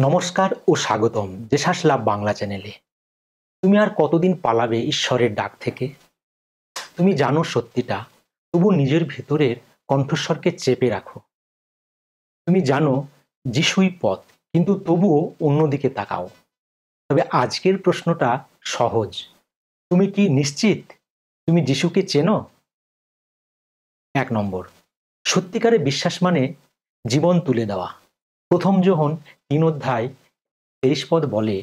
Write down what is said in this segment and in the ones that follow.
নমস্কার ও স্বাগতম জেসাস লাভ বাংলা চ্যানেলে। তুমি আর কতদিন পালাবে ঈশ্বরের ডাক থেকে? তুমি জানো সত্যিটা, তবু নিজের ভেতরের কণ্ঠস্বরকে চেপে রাখো। তুমি জানো যিশুই পথ, কিন্তু তবুও অন্যদিকে তাকাও। তবে আজকের প্রশ্নটা সহজ। তুমি কি নিশ্চিত তুমি যিশুকে চেনো? 1 নম্বর, সত্যিকারের বিশ্বাস মানে জীবন তুলে দেওয়া। প্রথম যোহন 3 অধ্যায় 23 পদ বলে,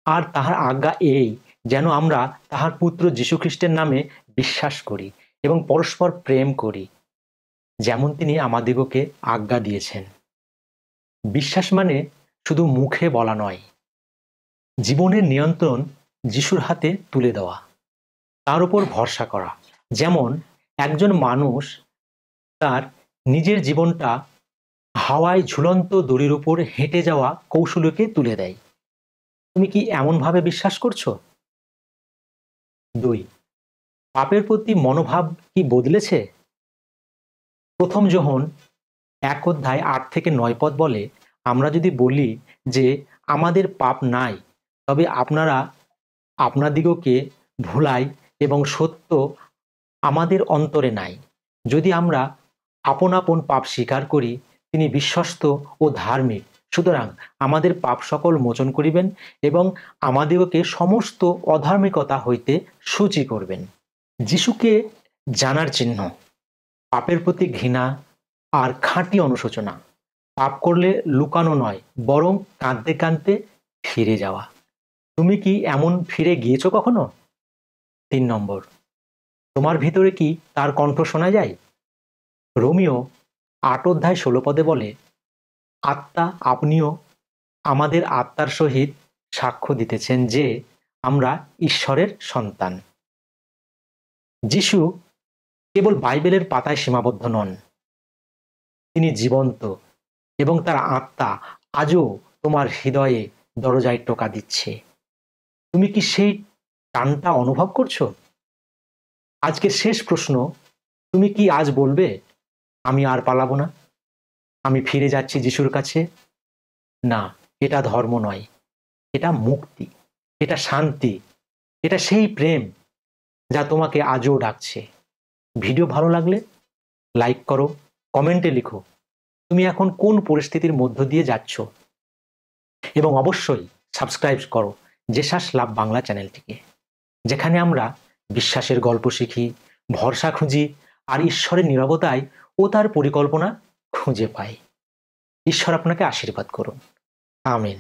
আর তাহার আজ্ঞা এই, যেন আমরা তাহার পুত্র যীশুখ্রিস্টের নামে বিশ্বাস করি এবং পরস্পর প্রেম করি, যেমন তিনি আমাদিগকে আজ্ঞা দিয়েছেন। বিশ্বাস মানে শুধু মুখে বলা নয়, জীবনের নিয়ন্ত্রণ যিশুর হাতে তুলে দেওয়া, তার উপর ভরসা করা। যেমন একজন মানুষ তার নিজের জীবনটা হাওয়ায় ঝুলন্ত দড়ির উপর হেঁটে যাওয়া কৌশলকে তুলে দেয়। তুমি কি এমনভাবে বিশ্বাস করছো? 2, পাপের প্রতি মনোভাব কি বদলেছে? প্রথম যোহন 1 অধ্যায় 8 থেকে 9 পদ বলে, আমরা যদি বলি যে আমাদের পাপ নাই, তবে আপনারা আপনাদিগকে ভুলাই এবং সত্য আমাদের অন্তরে নাই। যদি আমরা আপন আপন পাপ স্বীকার করি, তিনি বিশ্বস্ত ও ধার্মিক, সুতরাং আমাদের পাপ সকল মোচন করিবেন এবং আমাদিগকে সমস্ত অধার্মিকতা হইতে সূচি করবেন। যিশুকে জানার চিহ্ন: পাপের প্রতি ঘৃণা আর খাঁটি অনুশোচনা। পাপ করলে লুকানো নয়, বরং কাঁদতে কাঁদতে ফিরে যাওয়া। তুমি কি এমন ফিরে গিয়েছো কখনো? 3 নম্বর, তোমার ভিতরে কি তার কণ্ঠ শোনা যায়? রোমিও 8 অধ্যায় 16 পদে বলে, আত্মা আপনিও আমাদের আত্মার সহিত সাক্ষ্য দিতেছেন যে আমরা ঈশ্বরের সন্তান। যিশু কেবল বাইবেলের পাতায় সীমাবদ্ধ নন, তিনি জীবন্ত এবং তার আত্মা আজও তোমার হৃদয়ে দরজায় টোকা দিচ্ছে। তুমি কি সেই টানটা অনুভব করছো? আজকের শেষ প্রশ্ন, তুমি কি আজ বলবে, আমি আর পালাবো না, আমি ফিরে যাচ্ছি যিশুর কাছে? না, এটা ধর্ম নয়, এটা মুক্তি, এটা শান্তি, এটা সেই প্রেম যা তোমাকে আজও ডাকছে। ভিডিও ভালো লাগলে লাইক করো, কমেন্টে লিখো তুমি এখন কোন পরিস্থিতির মধ্য দিয়ে যাচ্ছ, এবং অবশ্যই সাবস্ক্রাইব করো জেসাস লাভ বাংলা চ্যানেলটিকে, যেখানে আমরা বিশ্বাসের গল্প শিখি, ভরসা খুঁজি আর ঈশ্বরের নীরবতায় ও তার পরিকল্পনা খুঁজে পাই। ঈশ্বর আপনাকে আশীর্বাদ করুন। আমিন।